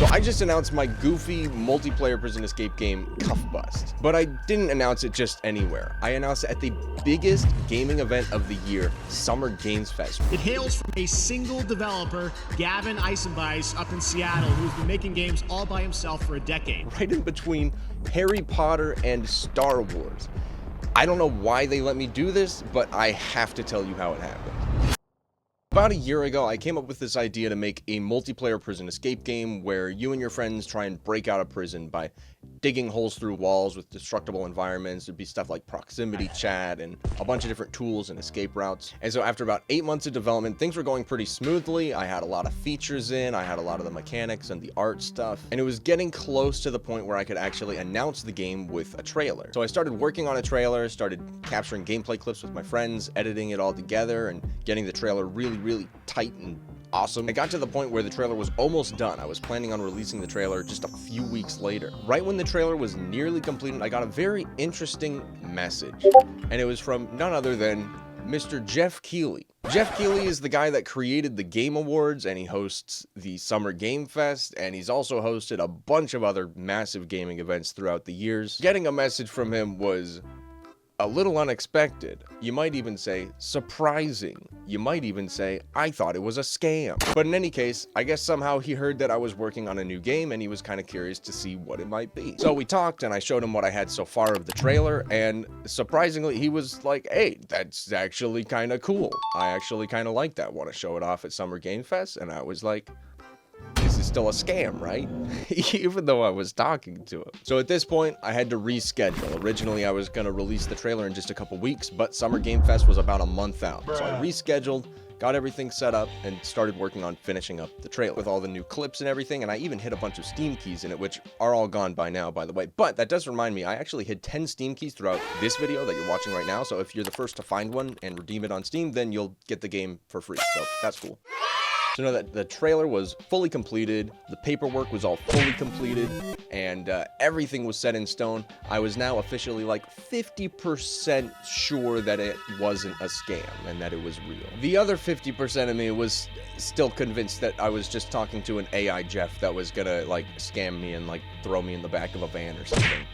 So I just announced my goofy multiplayer prison escape game, CUFFBUST. But I didn't announce it just anywhere. I announced it at the biggest gaming event of the year, Summer Games Fest. It hails from a single developer, Gavin Eisenbeisz, up in Seattle, who's been making games all by himself for a decade. Right in between Harry Potter and Star Wars. I don't know why they let me do this, but I have to tell you how it happened. About a year ago, I came up with this idea to make a multiplayer prison escape game where you and your friends try and break out of prison by digging holes through walls with destructible environments. There'd be stuff like proximity chat and a bunch of different tools and escape routes. And so after about 8 months of development, things were going pretty smoothly. I had a lot of features in, I had a lot of the mechanics and the art stuff, and it was getting close to the point where I could actually announce the game with a trailer. So I started working on a trailer, started capturing gameplay clips with my friends, editing it all together, and getting the trailer really tight and awesome. I got to the point where the trailer was almost done. I was planning on releasing the trailer just a few weeks later. Right when the trailer was nearly completed, I got a very interesting message, and it was from none other than Mr. Jeff Keighley. Jeff Keighley is the guy that created the Game Awards, and he hosts the Summer Game Fest, and he's also hosted a bunch of other massive gaming events throughout the years. Getting a message from him was a little unexpected. You might even say surprising. You might even say I thought it was a scam. But in any case, I guess somehow he heard that I was working on a new game and he was kind of curious to see what it might be. So we talked and I showed him what I had so far of the trailer, and surprisingly he was like, hey, that's actually kind of cool. I actually kind of like that. Want to show it off at Summer Game Fest? And I was like, this is still a scam, right? Even though I was talking to him. So at this point, I had to reschedule. Originally, I was going to release the trailer in just a couple weeks, but Summer Game Fest was about a month out. So I rescheduled, got everything set up, and started working on finishing up the trailer with all the new clips and everything, and I even hid a bunch of Steam keys in it, which are all gone by now, by the way. But that does remind me, I actually hid 10 Steam keys throughout this video that you're watching right now, so if you're the first to find one and redeem it on Steam, then you'll get the game for free, so that's cool. So know that the trailer was fully completed, the paperwork was all fully completed, and everything was set in stone. I was now officially like 50% sure that it wasn't a scam and that it was real. The other 50% of me was still convinced that I was just talking to an AI Jeff that was gonna like scam me and like throw me in the back of a van or something.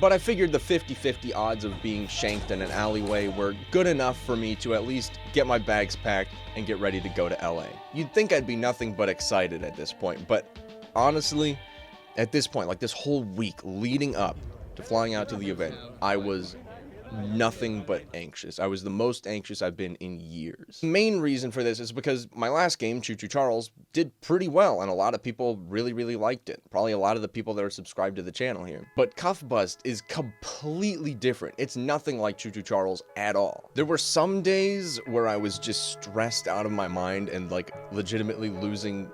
But I figured the 50-50 odds of being shanked in an alleyway were good enough for me to at least get my bags packed and get ready to go to LA. You'd think I'd be nothing but excited at this point, but honestly, at this point, like this whole week leading up to flying out to the event, I was nothing but anxious. I was the most anxious I've been in years. The main reason for this is because my last game, Choo-Choo Charles, did pretty well, and a lot of people really liked it. Probably a lot of the people that are subscribed to the channel here. But CUFFBUST is completely different. It's nothing like Choo-Choo Charles at all. There were some days where I was just stressed out of my mind and like legitimately losing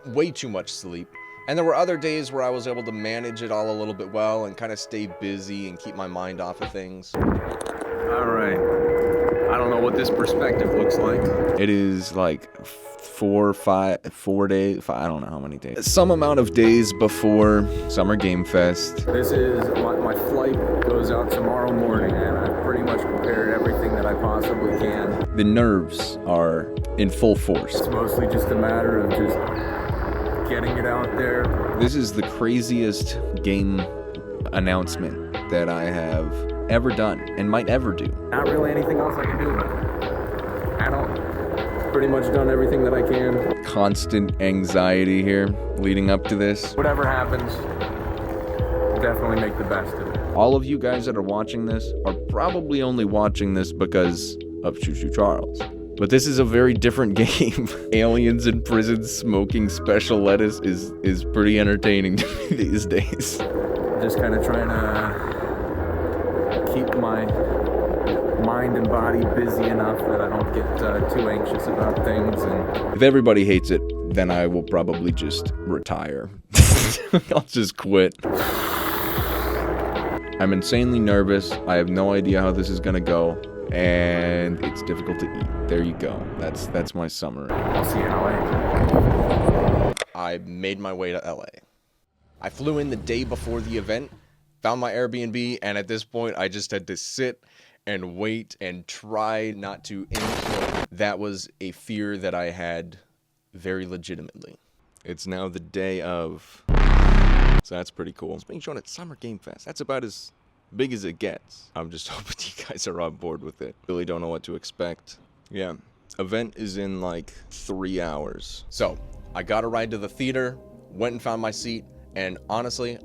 way too much sleep. And there were other days where I was able to manage it all a little bit well and kind of stay busy and keep my mind off of things. All right. I don't know what this perspective looks like. It is like 4 days, I don't know how many days. Some amount of days before Summer Game Fest. This is, my flight goes out tomorrow morning and I've pretty much prepared everything that I possibly can. The nerves are in full force. It's mostly just a matter of just getting it out there. This is the craziest game announcement that I have ever done and might ever do. Not really anything else I can do at all. Pretty much done everything that I can. Constant anxiety here leading up to this. Whatever happens, definitely make the best of it. All of you guys that are watching this are probably only watching this because of Choo-Choo Charles. But this is a very different game. Aliens in prison smoking special lettuce is pretty entertaining to me these days. Just kind of trying to keep my mind and body busy enough that I don't get too anxious about things. And if everybody hates it, then I will probably just retire. I'll just quit. I'm insanely nervous. I have no idea how this is gonna go. And it's difficult to eat. There you go. That's my summary. I'll see you in LA. I made my way to LA. I flew in the day before the event, found my Airbnb, and at this point I just had to sit and wait and try not to implode. That was a fear that I had very legitimately. It's now the day of So that's pretty cool. It's being shown at Summer Game Fest. That's about as big as it gets. I'm just hoping you guys are on board with it. Really don't know what to expect. Yeah, event is in like 3 hours. So I got a ride to the theater, went and found my seat, and honestly,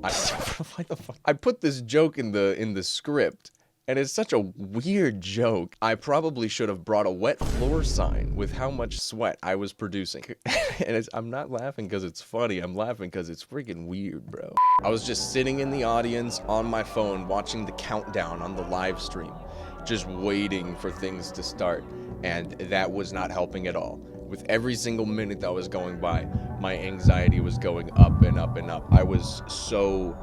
I put this joke in the script, and it's such a weird joke. I probably should have brought a wet floor sign with how much sweat I was producing. And I'm not laughing because it's funny, I'm laughing because it's freaking weird, bro. I was just sitting in the audience on my phone watching the countdown on the live stream, just waiting for things to start, and that was not helping at all. With every single minute that was going by, my anxiety was going up and up and up. I was so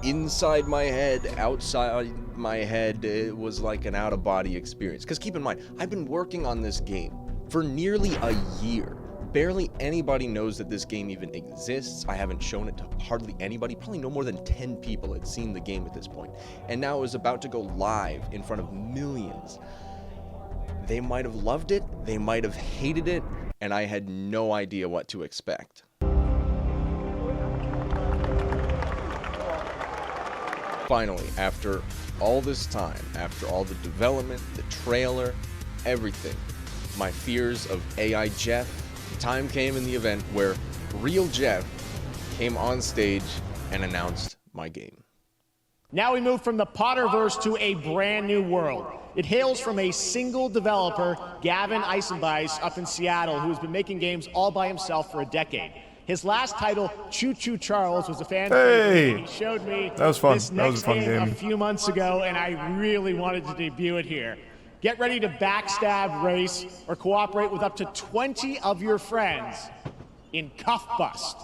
inside my head, outside my head. It was like an out-of-body experience. Because keep in mind, I've been working on this game for nearly a year. Barely anybody knows that this game even exists. I haven't shown it to hardly anybody. Probably no more than 10 people had seen the game at this point. And now it was about to go live in front of millions. They might have loved it, they might have hated it, and I had no idea what to expect. Finally, after all this time, after all the development, the trailer, everything, my fears of AI Jeff, the time came in the event where real Jeff came on stage and announced my game. Now we move from the Potterverse to a brand new world. It hails from a single developer, Gavin Eisenbeisz, up in Seattle, who's been making games all by himself for a decade. His last title, Choo-Choo Charles, was a fan favorite. He showed me that was fun. This that was a fun game a few months ago, and I really wanted to debut it here. Get ready to backstab, race, or cooperate with up to 20 of your friends in CUFFBUST.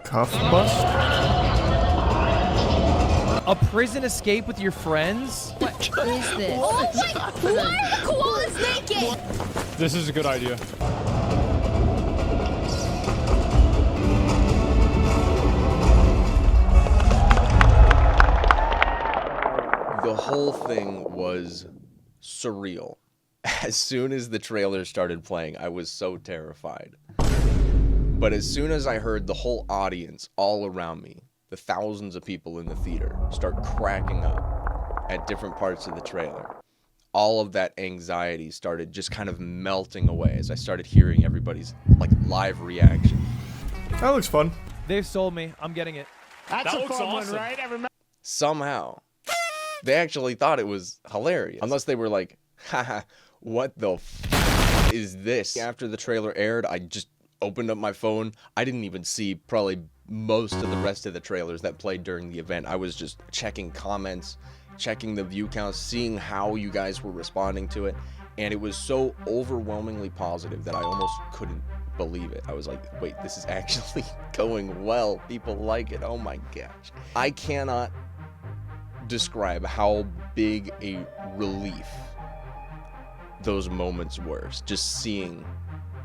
CUFFBUST? A prison escape with your friends? What is this? Oh my God! What? Koala's naked! This is a good idea. The whole thing was surreal. As soon as the trailer started playing, I was so terrified. But as soon as I heard the whole audience all around me, the thousands of people in the theater, start cracking up at different parts of the trailer, all of that anxiety started just kind of melting away as I started hearing everybody's like live reaction. That looks fun. They've sold me. I'm getting it. That's a fun one, right? Somehow, they actually thought it was hilarious. Unless they were like, haha, what the f is this? After the trailer aired, I just opened up my phone. I didn't even see probably most of the rest of the trailers that played during the event. I was just checking comments, checking the view counts, seeing how you guys were responding to it. And it was so overwhelmingly positive that I almost couldn't believe it. I was like, wait, this is actually going well. People like it. Oh my gosh. I cannot describe how big a relief those moments were. Just seeing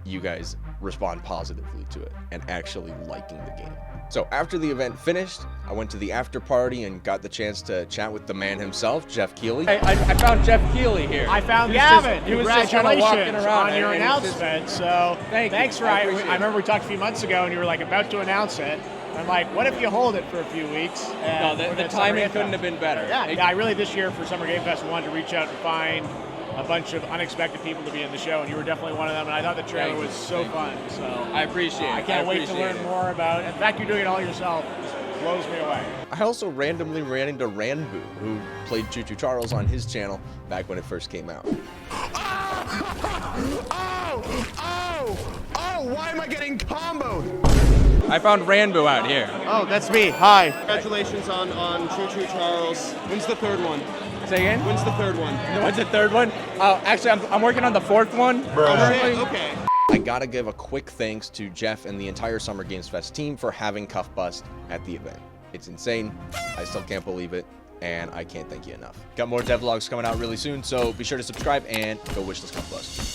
you guys respond positively to it and actually liking the game. So after the event finished, I went to the after party and got the chance to chat with the man himself, Jeff Keighley. I found Jeff Keighley here. I found Gavin. He was just kind of walking around on your announcement. So thanks for I remember we talked a few months ago and you were like about to announce it. I'm like, what if you hold it for a few weeks? No, the timing couldn't have been better. Yeah, I really this year for Summer Game Fest wanted to reach out and find a bunch of unexpected people to be in the show, and you were definitely one of them, and I thought the trailer was so fun. So I appreciate it. I can't wait to learn more about it. In fact, you're doing it all yourself. It just blows me away. I also randomly ran into Ranboo, who played Choo-Choo Charles on his channel back when it first came out. Oh, why am I getting comboed? I found Ranboo out here. Oh, that's me. Hi. Congratulations on Choo-Choo Charles. When's the third one? Say again? When's the third one? What's the third one? Actually, I'm working on the fourth one. Okay. I gotta give a quick thanks to Jeff and the entire Summer Games Fest team for having CUFFBUST at the event. It's insane. I still can't believe it, and I can't thank you enough. Got more devlogs coming out really soon, so be sure to subscribe and go wish this CUFFBUST.